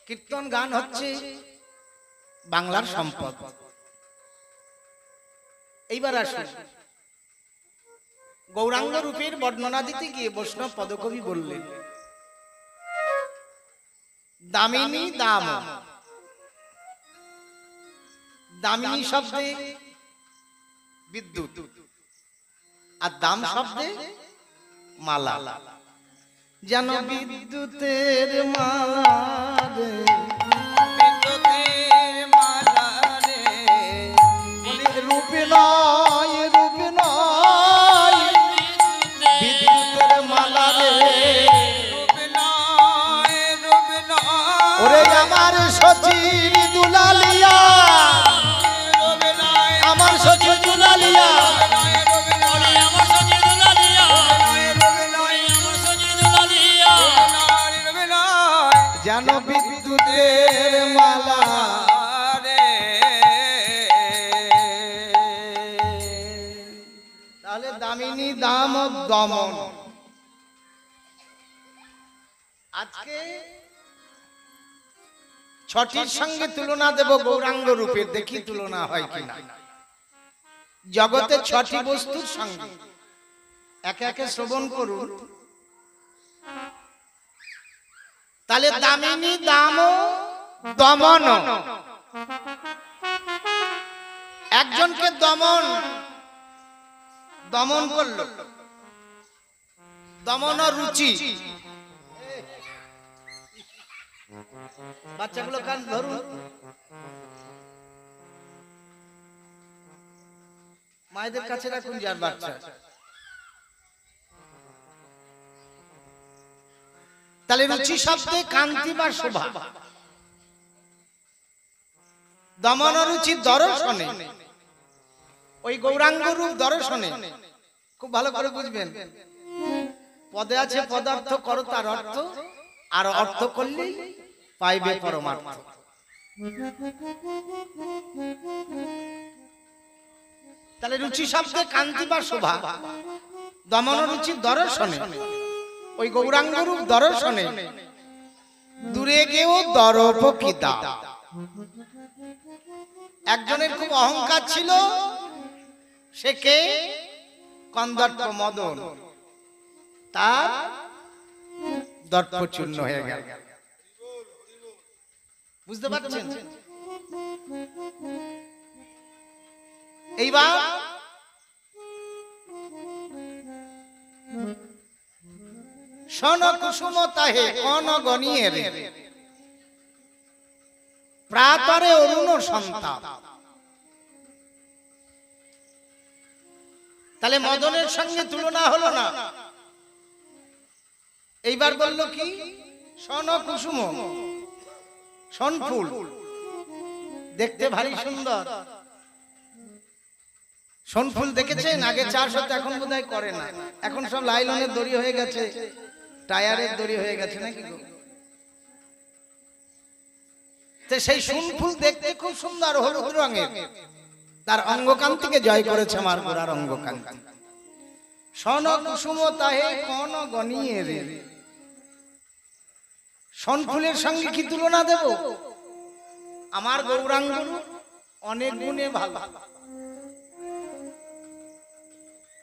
কীর্তন গান হচ্ছে বাংলার সম্পদ। এইবার আসুন, গৌরাঙ্গ রূপের বর্ণনা দিতে গিয়ে বৈষ্ণব পদকবি বললেন দামিনী দাম। দামিনী শব্দে বিদ্যুৎ আর দাম শব্দে মালা। যেন বিদ্যুতের মালা রে, বিদ্যুতের মালা রে, রূপ নয় রূপ নয় বিদ্যুতের মালা রে, রূপ নয় রূপ নয়। ওরে আমার সচির দুলালিয়া, আমার সচির দুলালিয়া, যেন বিদ্যুতের মালা রে। তাহলে দামিনী দাম দমন। আজকে ছটির সঙ্গে তুলনা দেব গৌরাঙ্গ রূপের, দেখি তুলনা হয় কিনা। জগতে ছটি বস্তুর সঙ্গে একে একে শ্রবণ করুন। তাহলে দামিনী দাম দমন, একজনকে দমন দমন করলো, দমন রুচি। বাচ্চাগুলো কান ধরুন, মায়েদের কাছে রাখুন যার বাচ্চা। তাহলে রুচি শব্দে কান্তি বা শোভা, দমন রুচি দর্শনে, ওই গৌরাঙ্গ রূপ দর্শনে। খুব ভালো করে বুঝবেন, পদে আছে পদার্থ করো তার অর্থ, আর অর্থ করলে পাইবে পরমার্থ। তাহলে রুচি শব্দে কান্তি বা শোভা, দমন রুচি দর্শনে, ওই গৌরাঙ্গ রূপ দর্শনে দূরে গেও দরপ কি দাম। একজনের খুব অহংকার ছিল, সে কে? কন্দর্প মদন, তার দর্প চূর্ণ হয়ে গেল। বুঝতে পারছেন? এইবার শোন কুসুম তাহে কন গনিয়ে রে, প্রাতরে অরুণ সন্তাপ। তাহলে মদনের সঙ্গে তুলনা হলো না। এইবার বলল কি? শোন কুসুম, শোন ফুল, দেখতে ভারী সুন্দর। শোন ফুল দেখেছেন? আগে চাষ হতো, এখন বোধহয় করে না। এখন সব লাইলনের দড়ি হয়ে গেছে, টায়ারের দড়ি হয়ে গেছে নাকি? সেই শোন ফুল দেখতে খুব সুন্দর, হলুদ রঙের, তার অঙ্গকান্তিকে জয় করেছে আমার গোড়ার অঙ্গকান্তি। শোন কুসুম তাহে কন গনিয়ে রে, শোন ফুলের সঙ্গে কি তুলনা দেব? আমার গৌরাঙ্গ অনেক গুণে ভালো।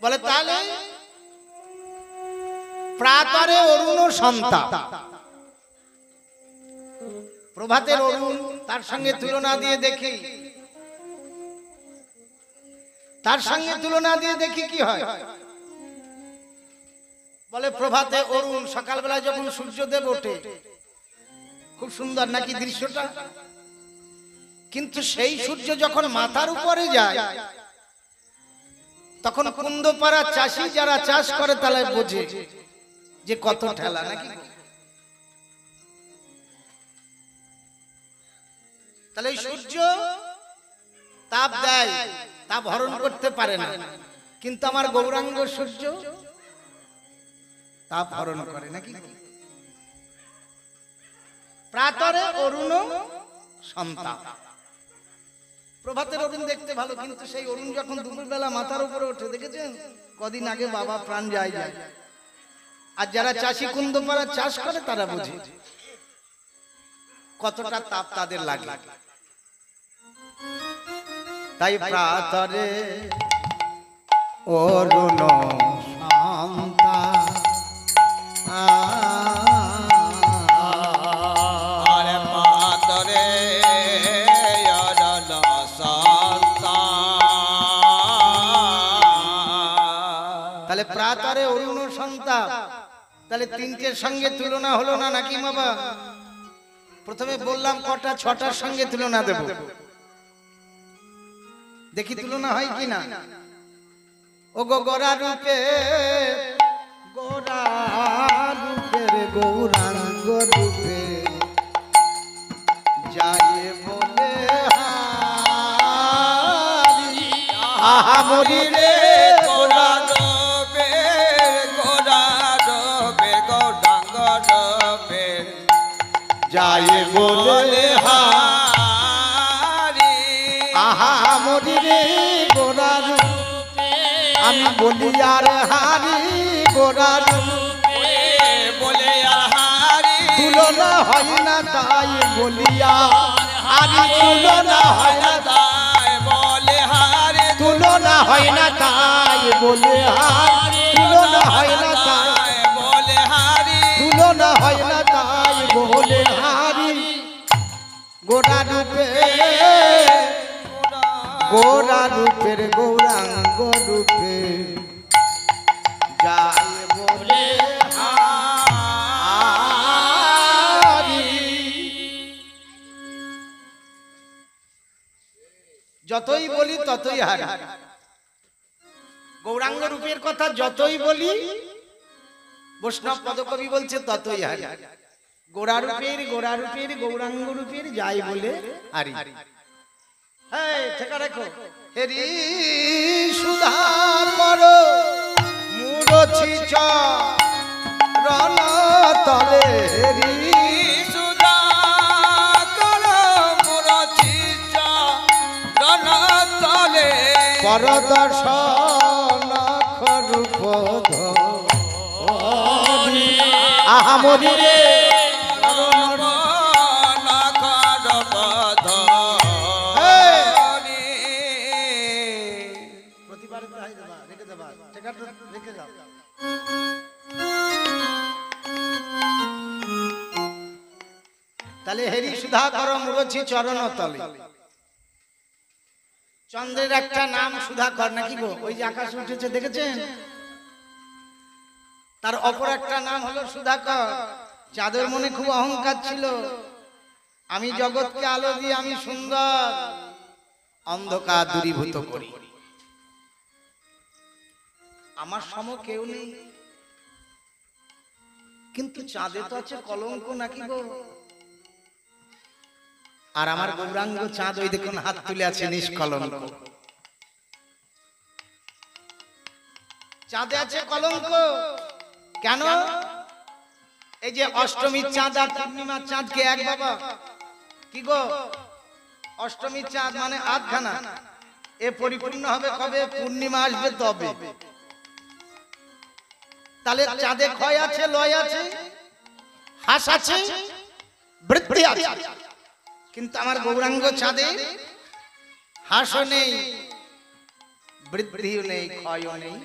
বলে তাহলে প্রাতরে অরুণ সন্তাপ, প্রভাতের অরুণ, তার সঙ্গে তুলনা দিয়ে দেখি, তার সঙ্গে তুলনা দিয়ে দেখি কি হয়। বলে প্রভাতে অরুণ, সকালবেলা যখন সূর্যদেব ওঠে খুব সুন্দর নাকি দৃশ্যটা, কিন্তু সেই সূর্য যখন মাথার উপরে যায় তখন কুন্দপাড়া চাষি যারা চাষ করে তারা বোঝে যে কত ঠেলা নাকি। তাহলে সূর্য তাপ দেয়, তাপ হরণ করতে পারে না, কিন্তু আমার গৌরাঙ্গ সূর্য তাপ হরণ করে নাকি। প্রাতরে অরুণ সন্তাপ, প্রভাতের অরুণ দেখতে ভালো, কিন্তু সেই অরুণ যখন দুপুরবেলা মাথার উপরে ওঠে, দেখেছেন? কদিন আগে বাবা প্রাণ যায়। আর যারা চাষি কুন্দপাড়া চাষ করে তারা বুঝে। কতটা তাপ তাদের লাগে। তাই প্রাতরে অরুণ শান্তা আরে প্রাতরে অরুণ শান্তা। তাহলে প্রাতরে অরুণ শান্তা, তাহলে তিনটের সঙ্গে তুলনা হলো না নাকি বাবা? প্রথমে বললাম কটা, ছটার সঙ্গে তুলনা দেব, দেখি তুলনা হয় কিনা। ও গো গোরা রূপে, গোরা রূপের গৌরাঙ্গ রূপে যায় বলে হারি। আহা মরি রে গোরা রবে, গোরা রবে, গৌরাঙ্গ রবে যায় বলে হারি। আহা মরি রে গোরা রূপে, আমি বলি আর হারি গোরা রূপে বলে হারি। তুলনা হয় না তাই বলিয়া হারি, তুলনা হয় না তাই বলে হারি। তুলনা হয় না তাই বলে হারি, তুলনা হয় না তাই বলে হারি। তুলনা হয় না তাই বলে হারি। গোরা রূপে, গোরা রূপের গৌরাঙ্গ রূপে যায় বলে হারি। যতই বলি ততই হারি। গৌরাঙ্গ রূপের কথা যতই বলি, বৈষ্ণব পদকবি বলছে ততই হারি। গোরা রূপের, গোরা রূপের, গৌরাঙ্গ রূপের যাই বলে হারি। হ্যাঁ ঠিকা রেখো। হেরি সুধা করো মুরছি চরণ তলে, হেরি সুধা করো মুরছি চরণ তলে। পরদর্শন রূপ ধরি। আহা মরি রে তাহলে হেরি সুধা কর মুরছি চরণ তলে। চন্দ্রের একটা নাম সুধাকর নাকি গো? ওই যে আকাশে উঠেছে দেখেছেন, তার অপর একটা নাম হলো সুধাকর। চাঁদের মনে খুব অহংকার ছিল, আমি জগৎকে আলো দিয়ে আমি সুন্দর, অন্ধকার দূরীভূত করি, আমার সম কেউ নেই। কিন্তু চাঁদে তো আছে কলঙ্ক নাকি গো? আর আমার গৌরাঙ্গ চাঁদ ওই দেখুন হাত তুলে আছে নিষ্কলঙ্ক। চাঁদে আছে কলঙ্ক কেন? এই যে অষ্টমীর চাঁদ আর পূর্ণিমার চাঁদকে এক বাবা কি গো? অষ্টমীর চাঁদ মানে আধখানা, এ পরিপূর্ণ হবে কবে? পূর্ণিমা আসবে তবে। তাহলে চাঁদে ক্ষয় আছে, লয় আছে, হাস আছে, বৃদ্ধি আছে, কিন্তু আমার গৌরাঙ্গ চাঁদে হাসও নেই, বৃদ্ধিও নেই, ক্ষয়ও নেই,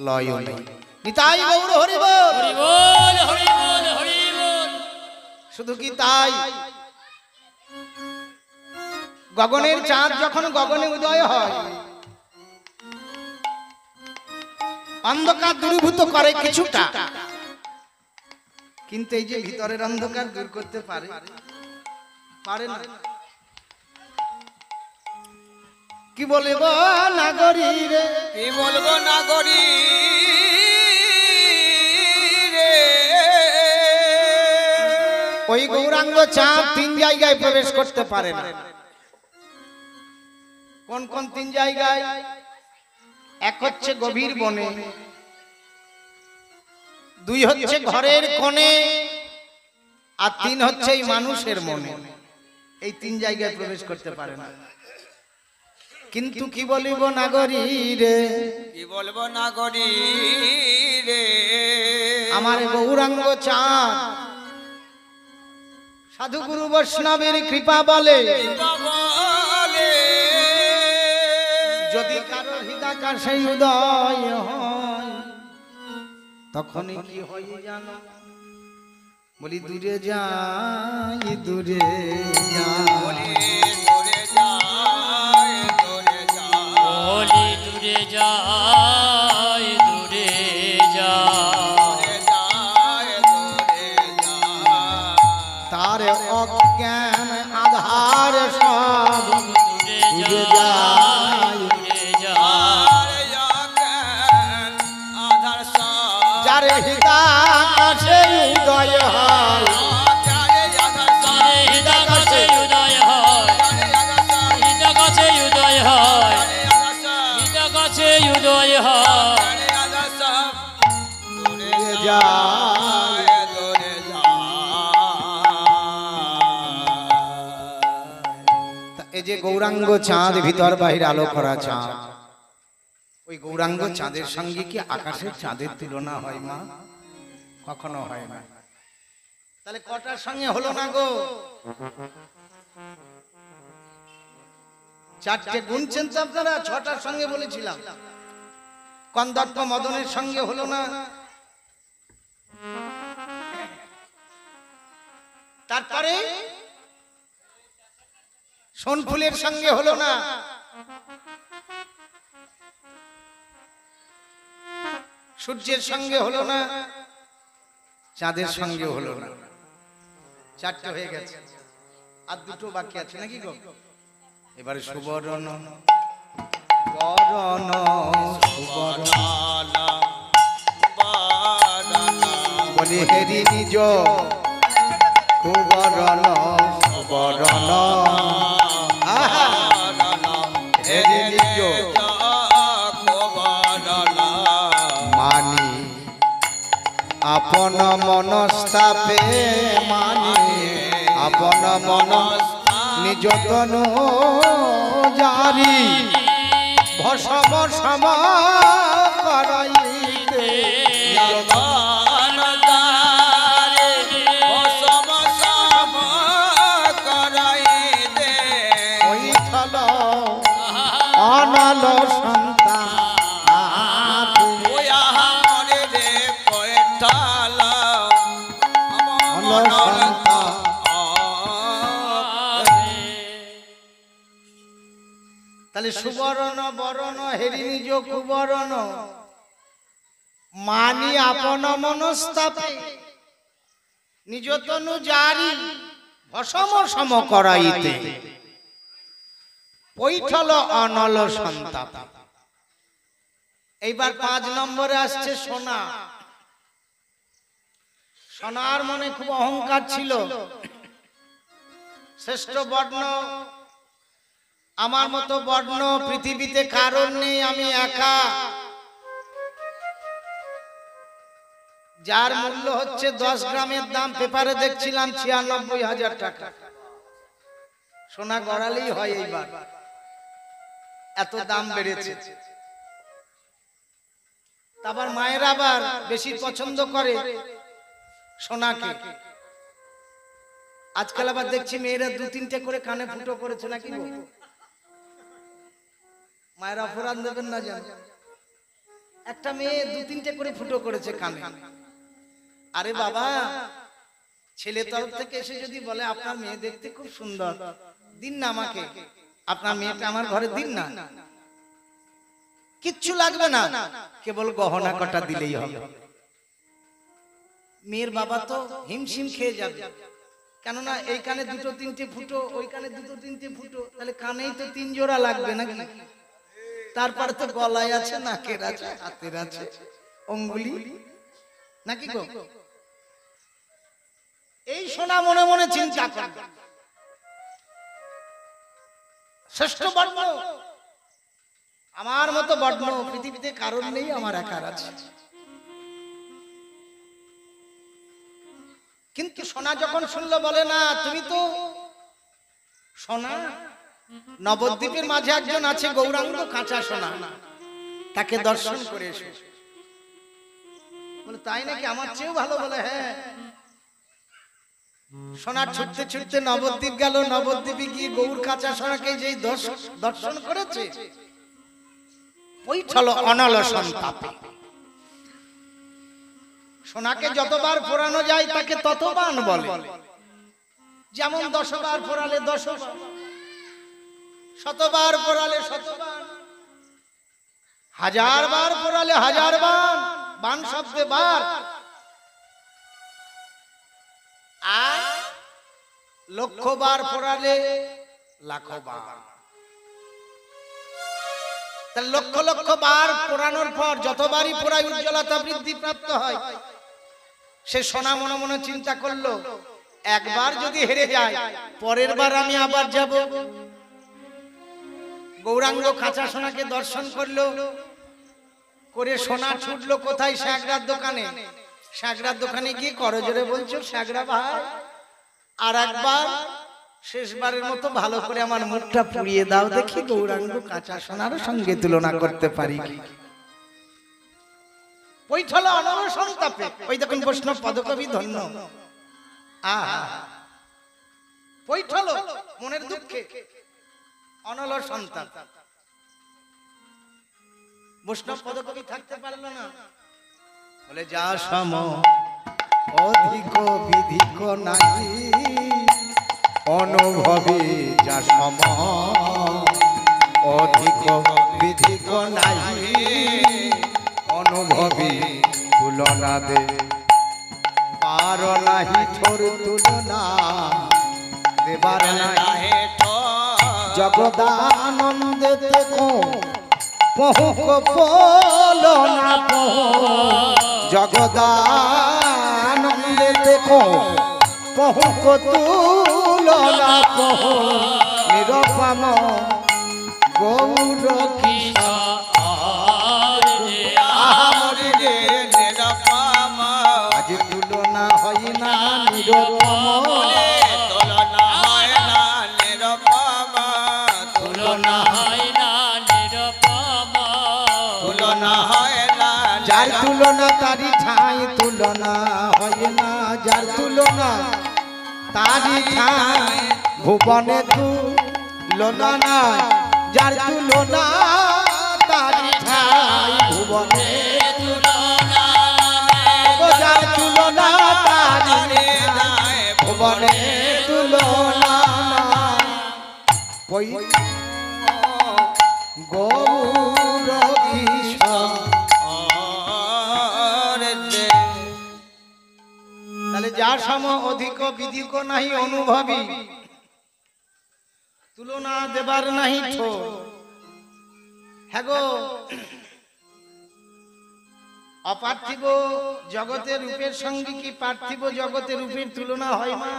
লয়ও নেই। নিতাই গৌর হরি বল, হরি বল, হরি বল, হরি বল। শুধু কি তাই? গগনের চাঁদ যখন গগনে উদয় হয়, অন্ধকার দূরীভূত করে কিছুটা, কিন্তু এই যে ভিতরের অন্ধকার দূর করতে পারে পারে না। কি বলব নাগরী রে, কি বলবো নাগরী রে। ওই গৌরাঙ্গ চাঁদ তিন জায়গায় প্রবেশ করতে পারে না। কোন কোন তিন জায়গায়? এক হচ্ছে গভীর বনে, দুই হচ্ছে ঘরের কোণে, আর তিন হচ্ছে এই মানুষের মনে। এই তিন জায়গায় প্রবেশ করতে পারে না। কিন্তু কি বলিব নাগরী রে, কি বলবো নাগরী রে। আমার গৌরাঙ্গ চাঁদ সাধু গুরু বৈষ্ণবের কৃপা বলে বলে যদি কারো হৃদাকাশে উদয় হয় তখনই কি হয় জানো? বলি দূরে যাই দূরে যাই দূরে যায় দূরে যায় বলি দূরে যাই দূরে যাই তার অজ্ঞান আধার সব দূরে দূরে যাই যাই দূরে যাই যার হৃদাকাশে উদয় হয় তারে হৃদয় কাছে উদয় হয় হৃদয় কাছে উদয় হয় হৃদয় কাছে উদয় হয় দূরে যাই এই যে গৌরাঙ্গ চাঁদ ভিতর বাহির আলো করা চাঁদ, ওই গৌরাঙ্গ চাঁদের সঙ্গে কি আকাশের চাঁদের তুলনা হয় মা? কখনো হয় না। তাহলে কটার সঙ্গে হলো না গো? চারটে গুনছেন তো আপনারা? ছটার সঙ্গে বলেছিলাম। কন্দর্প মদনের সঙ্গে হলো না, তারপরে সোনফুলের সঙ্গে হলো না, সূর্যের সঙ্গে হলো না, চাঁদের সঙ্গে হলো না। চারটে হয়ে গেছে, আর দুটো বাকি আছে নাকি গো? এবারে সুবর্ণ বরণ সুবর্ণ বলি হেরি নিজ কুবরণ সুবরণ আহা হেরি নিজ মানি আপন মনস্তাপে মানি আপন মন নিজ তনু জারি ভসম সম করাইতে ওই ছল অনল সন্তান অনল সন্তান তাহলে সুবর্ণ বরণ হেরি নিজ কুবরণ মানি আপন মনস্তাপে নিজ তনু জারি ভসম সম করাইতে পৈঠল অনল সন্তাপ। এইবার 5 নম্বরে আসছে সোনা। সোনার মনে খুব অহংকার ছিল, শ্রেষ্ঠ বর্ণ, আমার মতো বর্ণ পৃথিবীতে কারণ নেই, আমি একা, যার মূল্য হচ্ছে 10 গ্রামের দাম পেপারে দেখছিলাম 96,000 টাকা। সোনা গড়ালেই হয় এইবার, এত দাম বেড়েছে। তারপর মায়ের আবার বেশি পছন্দ করে সোনাকে। আজকাল আবার দেখছি মেয়েরা 2-3টে করে কানে ফুটো করেছে নাকি গো? মায়ের অপরাধ দেবেন না জান, একটা মেয়ে 2-3টে করে ফুটো করেছে কানে। আরে বাবা, ছেলে তরফ থেকে এসে যদি বলে আপনার মেয়ে দেখতে খুব সুন্দর, দিন না আমাকে, আপনার মেয়েটা আমার ঘরে দিন না, কিচ্ছু লাগবে না, কেবল গহনা কটা দিলেই হবে। মেয়ের বাবা তো হিমশিম খেয়ে যাবে, কেননা এই কানে 2-3টে ফুটো, ওই কানে 2-3টে ফুটো, তাহলে কানেই তো 3 জোড়া লাগবে নাকি? তারপরে তো গলায় আছে, নাকের আছে, হাতের আছে, অঙ্গুলি নাকি গো? এই সোনা মনে মনে চিন্তা করে শ্রেষ্ঠ বর্ণ, আমার মতো বর্ণ পৃথিবীতে কারণ নেই, আমার একার আছে। কিন্তু সোনা যখন শুনলো বলে না, তুমি তো সোনা, নবদ্বীপের মাঝে একজন আছে গৌরাঙ্গ কাঁচা সোনা, তাকে দর্শন করে এসো। বলে তাই নাকি? আমার চেয়েও ভালো? বলে হ্যাঁ। সোনা ছুটতে ছুটতে নবদ্বীপ গেল, নবদ্বীপে গিয়ে গৌর কাঁচা সোনাকে যেই দর্শন করেছে, ওই চলো অনল সন্তাপে। সোনাকে যতবার পোড়ানো যায় তাকে ততবান বলে, যেমন 10 বার পোড়ালে 10 বার, 100 বার পোড়ালে 100 বার, 1000 বার পোড়ালে 1000 বার, বান শব্দে বার, আর 1,00,000 বার পোড়ালে 1,00,000 বার। তাহলে 1,00,000 বার পোড়ানোর পর যতবারই পোড়ায় উজ্জ্বলতা বৃদ্ধি প্রাপ্ত হয়। সে সোনা মনে মনে চিন্তা করলো, একবার যদি হেরে যায় পরের বার আমি আবার যাব। গৌরাঙ্গ কাঁচা সোনাকে দর্শন করলো, করে সোনা ছুটলো কোথায়? শ্যাগরার দোকানে। শ্যাগরার দোকানে গিয়ে করজোরে বলছো, শ্যাগরা ভাই আর একবার শেষবারের মতো ভালো করে আমার মুখটা পুড়িয়ে দাও, দেখি গৌরাঙ্গ কাঁচা সোনার সঙ্গে তুলনা করতে পারি কি। ওই হলো অনল সন্তাপে। ওই দেখুন বৈষ্ণব পদকবি ধন্য, ওই হলো মনের দুঃখে অনল সন্তাপ। বৈষ্ণব পদকবি থাকতে পারলো না, বলে যা সম অধিক বিধিক নাই অনুভবী, যা সম অধিক বিধিক নাই অনুভবী, তুলনা দে পার নাহি ঠোর তুলনা দেবার নাহি জগদানন্দে দেখো পহুক পোলনা পহু, জগদানন্দে দেখো পহুক তুলনা পহু, নিরপম গৌর আজ তুলনা হয় না নিরপম, তুলনা হয় না নিরপম, তুলনা হয় না নিরপম, তুলনা হয় না। যার তুলনা তারি ঠাই তুলনা হয় না, যার তুলনা তারি ঠাই ভুবনে তুলনা নাই, যার তুলনা তারি ঠাই ভুবনে তুলনা ও যার তুলনা তারি ঠাই ভুবনে তুলনা ওই গৌর কৃষ্ণ। তাহলে যা সম অধিক বিধিক নাহি অনুভবী, তুলনা দেবার নাহি ঠোর। হ্যাঁ গো, অপার্থিব জগতের রূপের সঙ্গে কি পার্থিব জগতের রূপের তুলনা হয় না?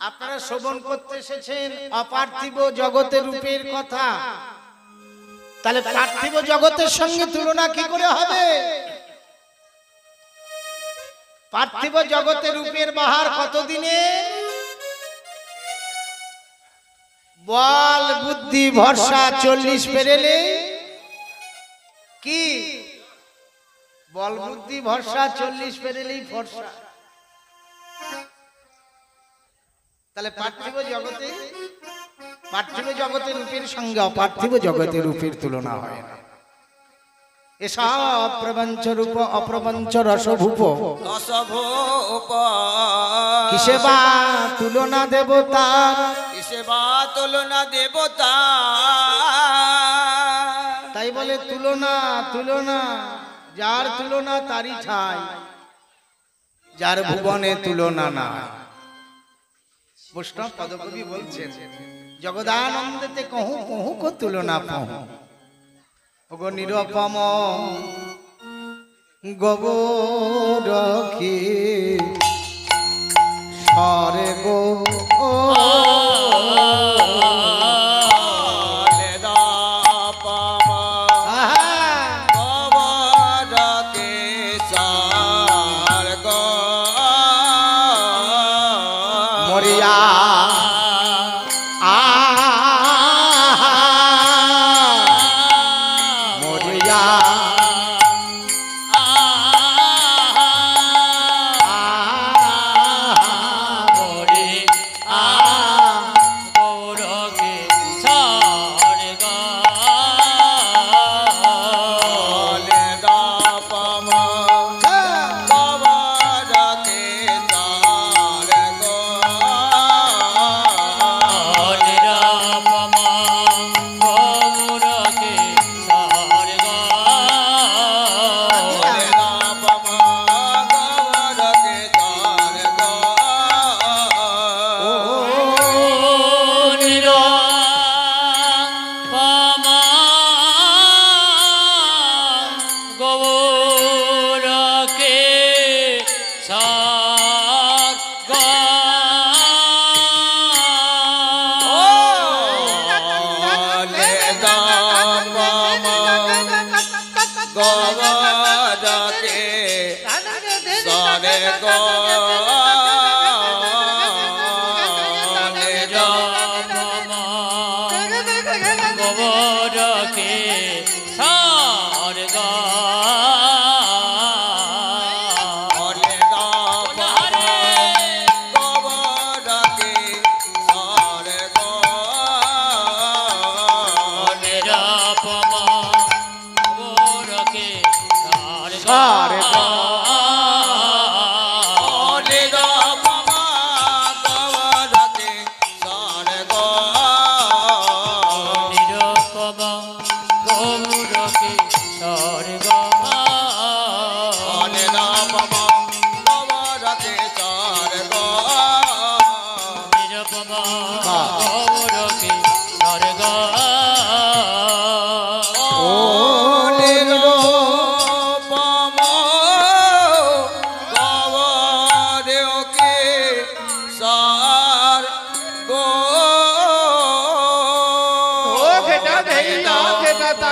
আপনারা শ্রবণ করতে এসেছেন অপার্থিব জগতের রূপের কথা, তাহলে পার্থিব জগতের সঙ্গে তুলনা কি করে হবে? পার্থিব জগতের রূপের বাহার কতদিনে? বল বুদ্ধি ভরসা 40 পেরেলে কি? বল বুদ্ধি ভরসা 40 পেরেলেই ভরসা। তাহলে পার্থিব জগতের রূপের সঙ্গে অপার্থিব জগতের রূপের তুলনা হয় না। এসব প্রপঞ্চ রূপ অপ্রপঞ্চ রসভূপ, কিসে বা তুলনা দেবতার, কিসে বা তুলনা দেবতা। তাই বলে তুলনা তুলনা, যার তুলনা তারি ঠাই, যার ভুবনে তুলনা না। বৈষ্ণব পদকবি বলছেন, জগদানন্দেতে কহু কহু কো তুলনা পহু, ওগো নিরপম গোবর কি সরে গো মরিয়া মরিয়া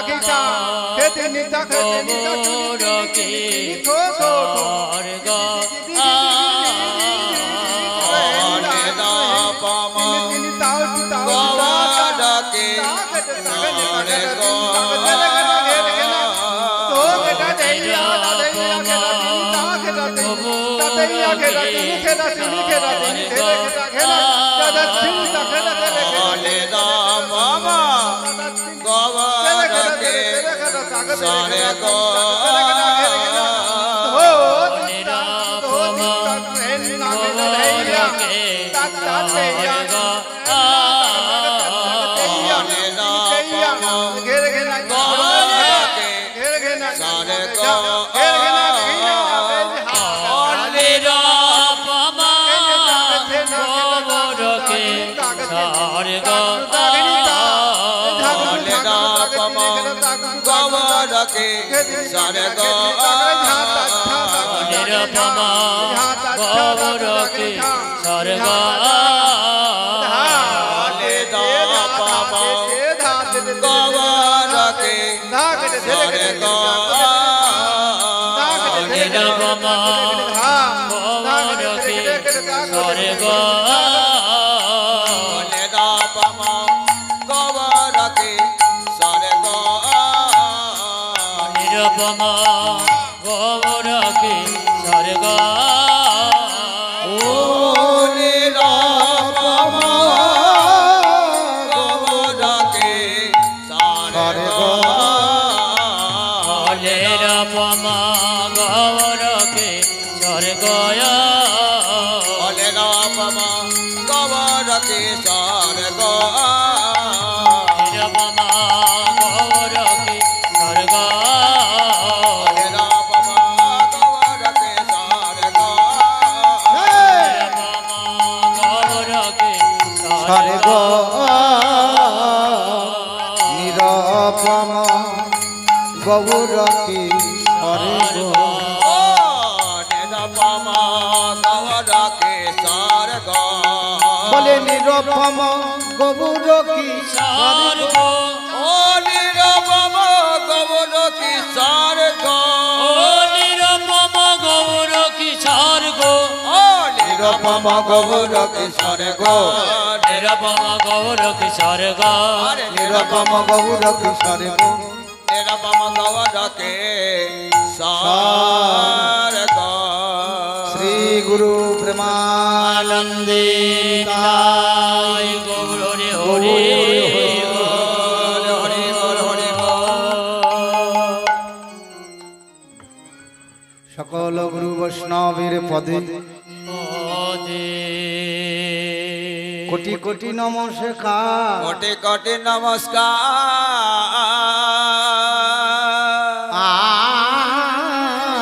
খিচা খেতে নিতা খেতে নিতা গৌরকে থো থো থো স্বর্গ তিনি তাও তাও গৌরকে তো বেটা দেইয়া দাদাইয়া খেলা তিনি তা খেলা দাদাইয়া খেলা তিনি খেলা তিনি খেলা তিনি খেলা খেলা দাদা তিনি তা খেলা খেলা গৌরকে সরে গো গৌরকে সরে গো নিরপমা গৌরকে স্বর্গ গৌরকে সরে গো নিরপমা গৌরকে স্বর্গ গৌরকে সরে গো নিরপমা গৌরকে স্বর্গ নিরপমা গৌরকে স্বর্গ গৌরকে সরে গো নিরপমা গৌরকে স্বর্গ গৌরকে সরে গো গৌরকে স্বর্গ নিরপম গৌরকে স্বর্গ গৌরকে সরে গো বলে নিরপম গৌরকে স্বর্গ ও নিরপম গৌরকে সরে গো নিরপমা গৌরকে স্বর্গ নিরপম গৌরকে সরে গো নিরপমা গৌরকে স্বর্গ নিরপম গৌরকে স্বর্গ নিরপম গৌরকে সরে গো শ্রী গুরু প্রেমানন্দে তাই গৌর হরি হরি হরি বল হরি সকল গুরু বৈষ্ণবের পদে কোটি কোটি নমস্কার কোটি কোটি নমস্কার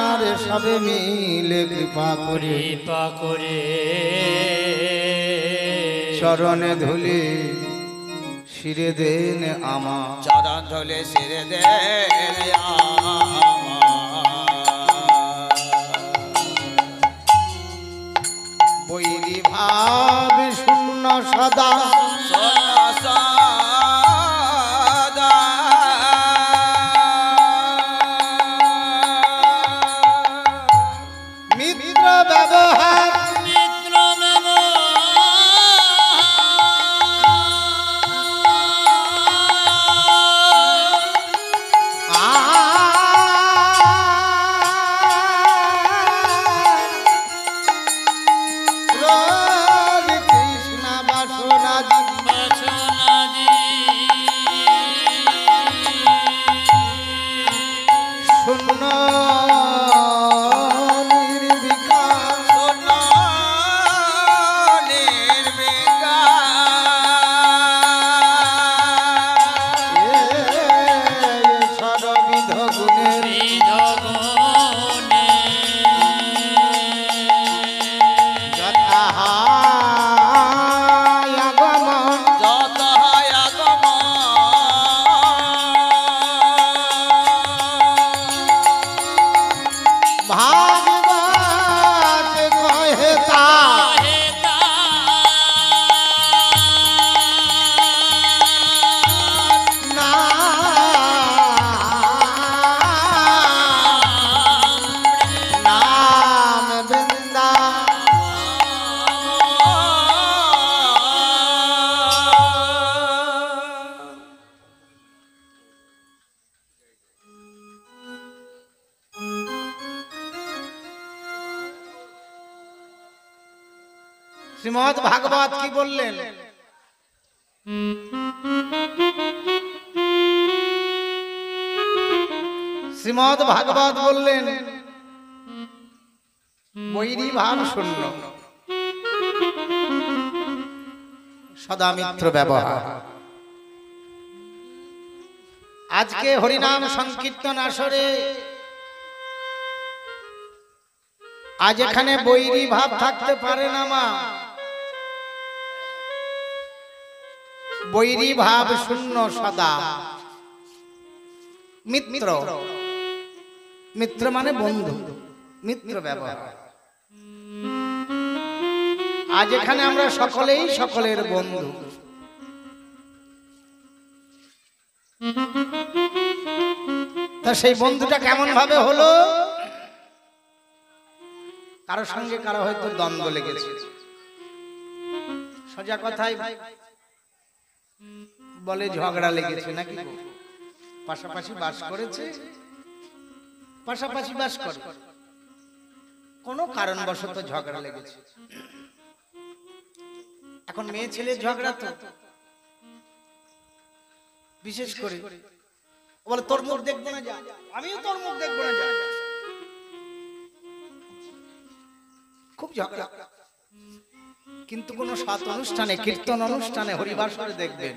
আর সবে মিলে কৃপা করে কৃপা করে চরণে ধুলি শিরে দেন আমার চরণ ধুলে শিরে দে বৈরি ভাব শূন্য সদা মিত্র ব্যবহার মিত্র কৃষ্ণ বাসনাদি শ্রীমদ্ ভাগবত কি বললেন? শ্রীমদ্ ভাগবত বললেন বৈরী ভাব শূন্য, সদা মিত্র ব্যবহার। আজকে হরিনাম সংকীর্তন আসরে আজ এখানে বৈরী ভাব থাকতে পারে না মা, বৈরী ভাব শূন্য সদা মিত্র। মিত্র মানে বন্ধু, মিত্র ব্যবহার। আজ এখানে আমরা সকলেই সকলের বন্ধু। তা সেই বন্ধুটা কেমন ভাবে হলো? কারোর সঙ্গে কারো হয়তো দ্বন্দ্ব লেগেছে, সোজা কথাই বলে ঝগড়া লেগেছে নাকি? পাশাপাশি বাস করেছে, পাশাপাশি বাস করে, কোনো কারণবশত ঝগড়া লেগেছে। এখন মেয়ে ছেলের ঝগড়া তো বিশেষ করে বলে তোর মুখ দেখবো না, যা, আমিও তোর মুখ দেখবো না, যা। খুব ঝগড়া। কিন্তু কোন সাত অনুষ্ঠানে, কীর্তন অনুষ্ঠানে, হরিবাসরে দেখবেন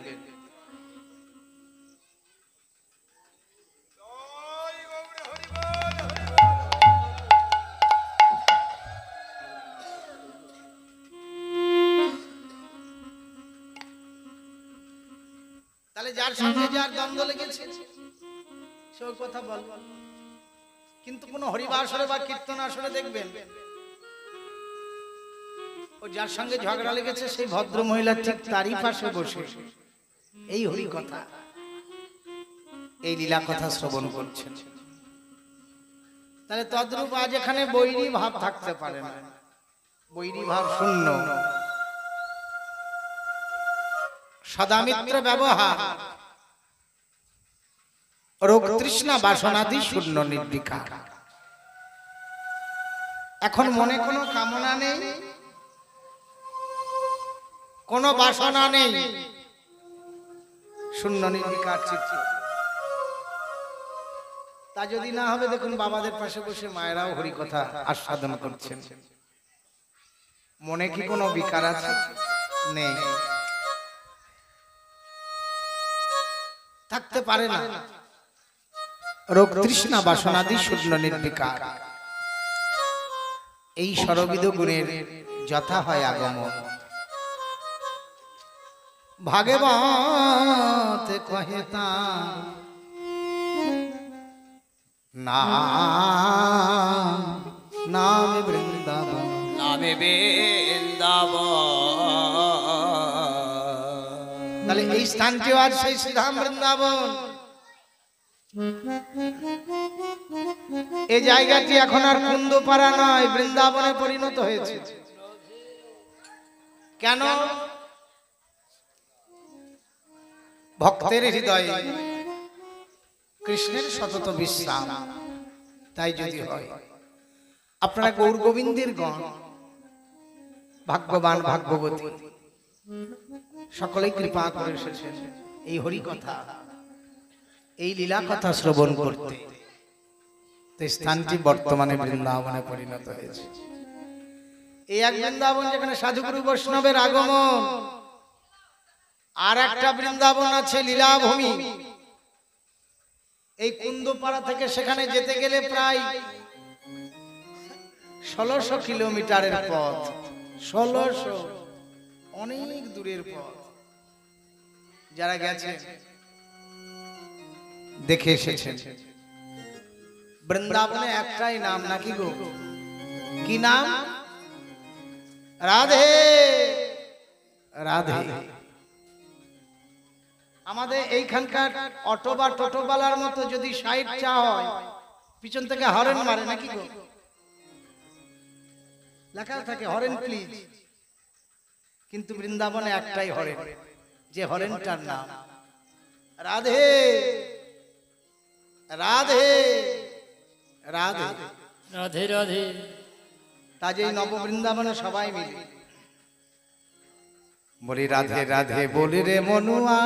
তাহলে যার সঙ্গে যার দ্বন্দ্ব লেগেছে সে ওই কথা বল। কিন্তু কোন হরিবাসরে বা কীর্তন আসরে দেখবেন ও যার সঙ্গে ঝগড়া লেগেছে সেই ভদ্র মহিলা ঠিক তারই পাশে বসে এই হরি কথা, এই লীলা কথা শ্রবণ করছেন। তাহলে তদ্রূপ আজ এখানে বৈরী ভাব থাকতে পারে না, বৈরী ভাব শূন্য, সদামিত্র ব্যবহার, রোগ তৃষ্ণা বাসনাদি শূন্য নির্বিকার। এখন মনে কোনো কামনা নেই, কোনো বাসনা নেই, শূন্য নির্বিকার চিত্ত। তা যদি না হবে, দেখুন বাবাদের পাশে বসে মায়েরাও হরি কথা আস্বাদন করছেন। মনে কি কোনো বিকার আছে? নেই, থাকতে পারে না। রোগ তৃষ্ণা বাসনাদি শূন্য নির্বিকার, এই সর্ববিধ গুণের যথা হয় আগমন। ভাগবত কহেতা নাম বৃন্দাবন, নামে বৃন্দাবন। তাহলে এই স্থানটিও আর সেই শ্রীধাম বৃন্দাবন। এই জায়গাটি এখন আর কুন্দপাড়া নয়, বৃন্দাবনে পরিণত হয়েছে। কেন? ভক্তের হৃদয়ে কৃষ্ণের সতত বিশ্রাম। তাই যদি হয়, আপনারা গৌর গোবিন্দের গণ, ভাগ্যবান ভাগ্যবতী, সকলেই কৃপা করে এসেছেন এই হরি কথা, এই লীলা কথা শ্রবণ করতে। স্থানটি বর্তমানে বৃন্দাবনে পরিণত হয়েছে। এই এক বৃন্দাবন যেখানে সাধুগুরু বৈষ্ণবের আগমন, আর একটা বৃন্দাবন আছে লীলাভূমি। এই কুন্দপাড়া থেকে সেখানে যেতে গেলে প্রায় 1600 কিলোমিটারের পথ। 1600, অনেক দূরের পথ। যারা গেছে দেখে এসেছেন। বৃন্দাবনে একটাই নাম নাকি গো? কি নাম? রাধে রাধে। আমাদের এইখানকার অটো বা টোটোওয়ালার মতো যদি সাইড চা হয়, পিছন থেকে হরেন মারে নাকি গো? লেখা থাকে হরেন প্লিজ। কিন্তু বৃন্দাবনে একটাই হরেন, যে হরেনটার নাম রাধে রাধে রাধে রাধে রাধে। কাজেই নব বৃন্দাবনে সবাই মিলে বলি রাধে রাধে বলি রে মনুয়া,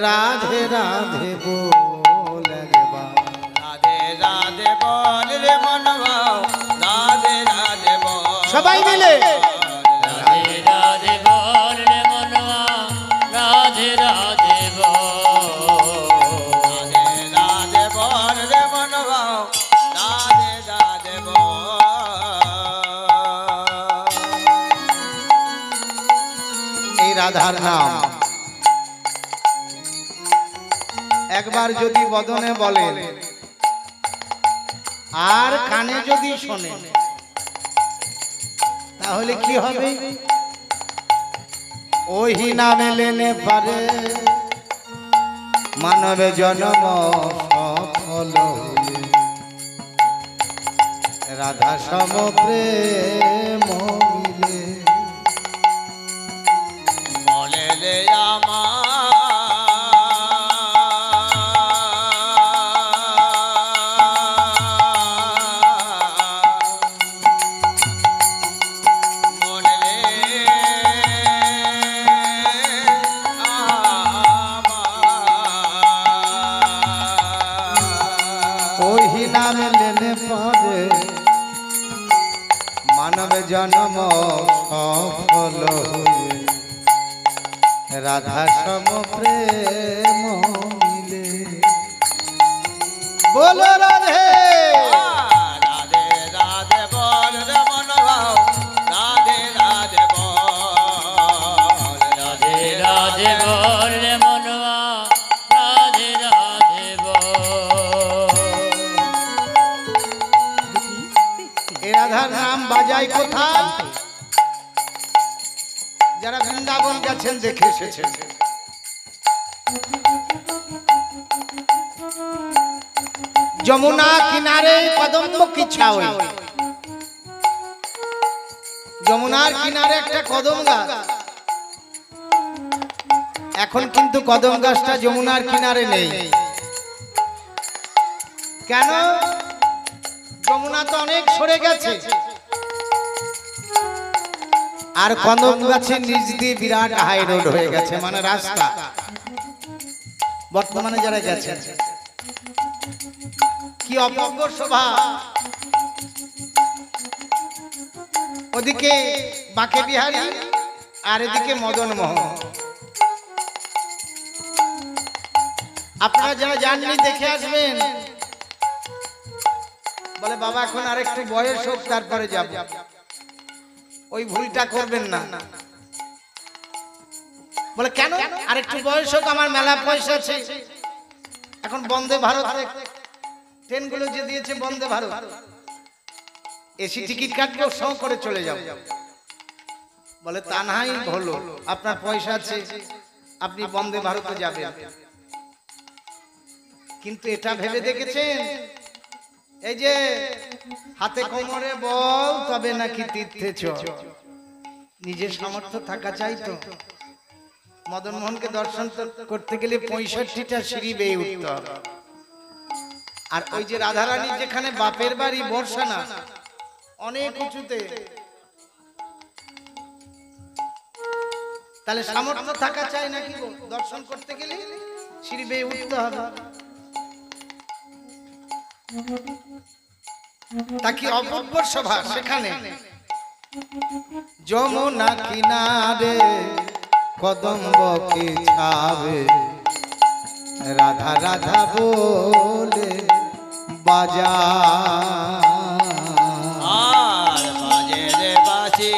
রাধে রাধে বল রে বা। রাধে রাধে বল রে মনবা, রাধে রাধে বল। সবাই মিলে রাধে রাধে বল রে মনবা, রাধে রাধে বল। রাধে রাধে বল রে মনবা, রাধে রাধে বল। এই রাধার নাম একবার যদি বদনে বলেন আর কানে যদি শোনে তাহলে কি হবে? ওহি নামে লেনে পারে মানবে জন্ম সফল হলে। রাধা সম প্রেম মিলে বলে রে ওহি নামে লেনে পারে মানব জন্ম সফল হয়ে। রাধা সম প্রেম মিলে। বলো রাধে রাধে রাধে বল রে মনবা, রাধে রাধে বল। রাধে রাধে বল রে মনবা, রাধে রাধে বল। এই রাধার নাম বাজায় কোথায়? যারা বৃন্দাবন গেছেন দেখে এসেছেন। যমুনা কিনারে কদম্ব কি ছাওয়ে। যমুনার কিনারে একটা কদম গাছ। এখন কিন্তু কদম গাছটা যমুনার কিনারে নেই। কেন? যমুনা তো অনেক সরে গেছে। আর কদম গাছের নিচ দিয়ে বিরাট হাই রোড হয়ে গেছে, মানে রাস্তা। বর্তমানে যারা গেছে কি অপূর্ব শোভা। ওদিকে বাঁকে বিহারী আর এদিকে মদন মোহন। আপনারা যারা জাননি দেখে আসবেন। বলে বাবা এখন আর একটু বয়স হোক তারপরে যাব। ওই ভুলটা করবেন না। বলে কেন? আর একটু বয়স হোক, আমার মেলা পয়সা আছে। এখন বন্দে ভারত ট্রেনগুলো যে দিয়েছে Vande Bharat, AC ticket কাটলেও show করে চলে যাব। বলে তা নাই হলো, আপনার পয়সা আছে, আপনি বন্দে ভারতে যাবেন। কিন্তু এটা ভেবে দেখেছেন এই যে হাতে কোমরে বল তবে নাকি তীর্থে চল। নিজের সামর্থ্য থাকা চাই তো। মদন মোহনকে দর্শন করতে গেলে 65টা সিঁড়ি বেয়ে উঠতে হবে। আর ওই যে রাধারানী যেখানে বাপের বাড়ি বর্ষানা, অনেক উঁচুতে। তাহলে সামর্থ্য থাকা চাই নাকি দর্শন করতে গেলে সিঁড়ি বেয়ে উঠতে হবে। তা কি অপূর্ব শোভা সেখানে। যমুনা কিনারে কদম্ব কি ছাবে, রাধা রাধা বলে বাজা। আর বাজে রে বাঁশি,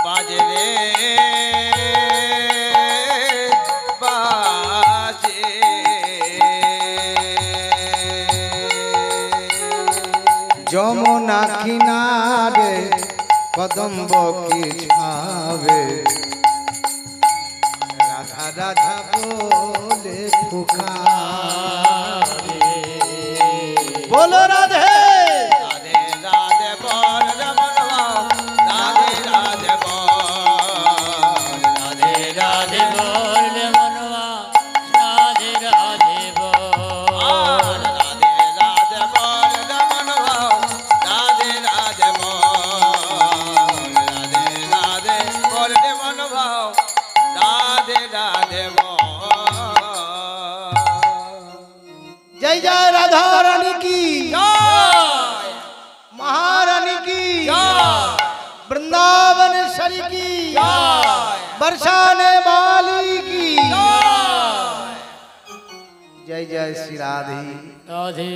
বাজে রে বাঁশি। যমুনা কিনারে কদম্ব কি ছাবে, রাধা রাধা বলে পুকারে। বলো রাধে রাধে রাধে বল রে মনবা, রাধে রাধে বল। রাধে রাধে বল রে মনবা, রাধে বল जय जय राधा रानी की জয় महारानी की জয় वृंदावन शरी की জয় बरसाने वाली की জয় जय जय श्री राधे। राधे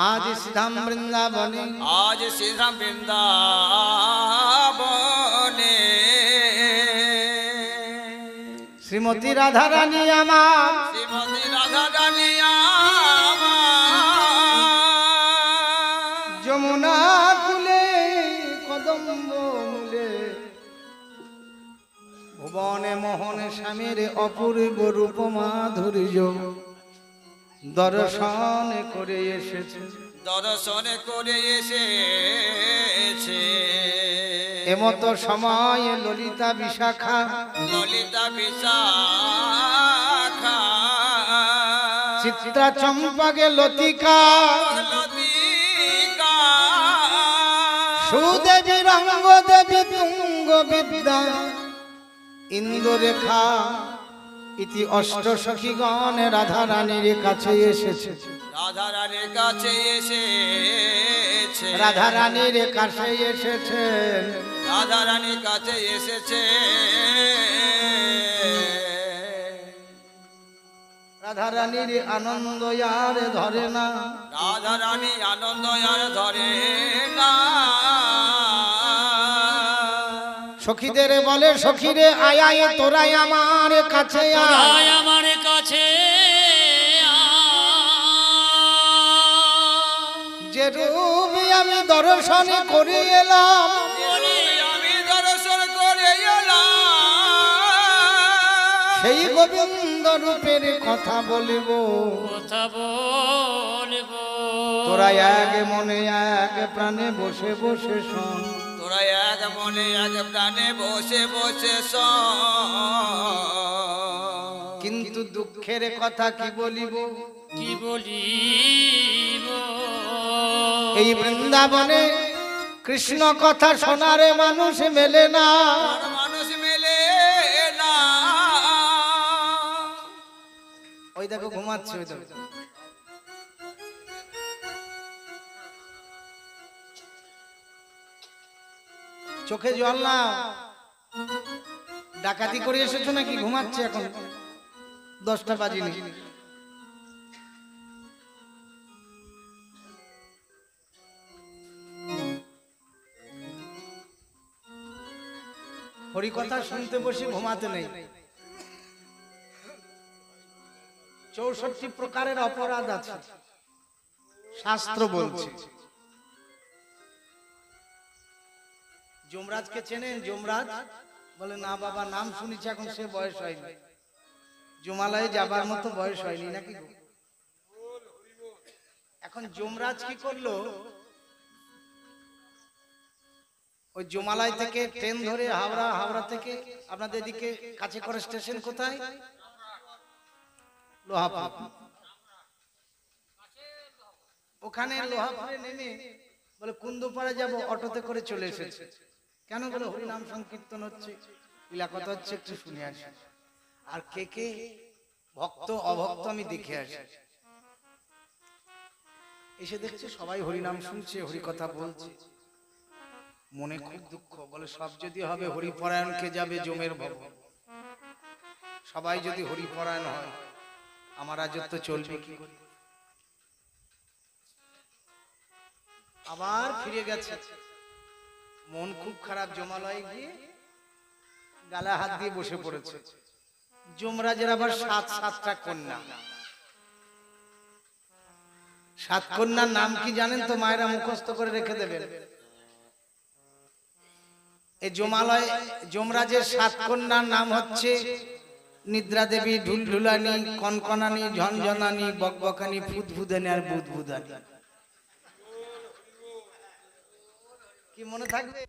आज श्रीधाम वृंदावने আজ শ্রীরাম বৃন্দাবনে श्रीमती राधा रानी আমার শ্রীমতী রাধা রানী আমার যমুনা কুলে কদম্ব মূলে ভুবনে মোহনে স্বামীর অপূর্ব রূপ মাধুর্য দর্শন করে এসেছে। দর্শন করে এসেছে এমতো সময় ললিতা বিশাখা ললিতা বিশাখা চিত্রা চম্পাকে লতিকা লতিকা সুদেবী রঙ্গ দেবী তুঙ্গ বিদ্যা ইন্দ্ররেখা ইতি অষ্ট সখীগণ রাধা রানীর কাছে এসেছে। রাধা রানীর কাছে এসেছে রাধা রানীর কাছে এসেছে রাধা রানীর কাছে এসেছে রাধা রানীর আনন্দ আর ধরে না রাধা রানী আনন্দ আর ধরে না সখীদের বলে সখীরে আয় আয় তোরাই আমার কাছে আয়। তোরাই আমার কাছে যে রূপ আমি দর্শন করে এলাম আমি দর্শন করে এলাম সেই গোবিন্দ রূপের কথা বলিব। কথা বলবো তোরা এক মনে এক প্রাণে বসে বসে শোন তোরা এক মনে এক প্রাণে বসে বসে শোন কিন্তু দুঃখের কথা কি বলিব কি বলিব এই বৃন্দাবনে কৃষ্ণ কথা শোনারে মানুষ মেলে না। আর মানুষ মেলে না ওই দেখো ঘুমাচ্ছে ওই দেখো চোখে জল না ডাকাতি করে এসেছো নাকি ঘুমাচ্ছে এখন 10টা বাজিনি। হরিকথা শুনতে বসে ঘুমাতে নেই। 64 প্রকারের অপরাধ আছে শাস্ত্র বলছে। যমরাজকে চেনেন? যমরাজ বলে না বাবা, নাম শুনেছি, এখন সে বয়স হয়নি, জমালয়ে যাবার মতো বয়স হয়নি নাকি গো? এখন যমরাজ কি করলো, ওই জমালয় থেকে ট্রেন ধরে হাওড়া, হাওড়া থেকে আপনাদের এদিকে কাছে করে স্টেশন কোথায়? লোহাপুর। ওখানে লোহাপুরে নেমে বলে কুন্দপাড়া যাব, অটোতে করে চলে এসেছে। কেন? বলে হরিনাম সংকীর্তন হচ্ছে, ইলা কথা হচ্ছে, একটু শুনে আসি, আর কে কে ভক্ত অভক্ত আমি দেখে আসি। এসে দেখছে সবাই হরিনাম শুনছে, হরি কথা বলছে, মনে খুব দুঃখ। বলে সব যদি হবে হরিপরায়ণ, কে যাবে জমের ভবন? সবাই যদি হরিপরায়ণ হয়, আমার রাজত্ব চলবে কি করে? আবার ফিরে গেছে, মন খুব খারাপ। জমালয়ে গিয়ে গালে হাত দিয়ে বসে পড়েছে। যমরাজের আবার 7টা কন্যা। 7 কন্যার নাম কি জানেন তো? মায়েরা মুখস্থ করে রেখে দেবেন। এই জমালয় যমরাজের 7 কন্যার নাম হচ্ছে নিদ্রা দেবী, ঢুলঢুলানি, কনকনানি, ঝনঝনানি, বকবকানি, ফুদফুদানি আর বুদবুদানি। কি মনে থাকবে?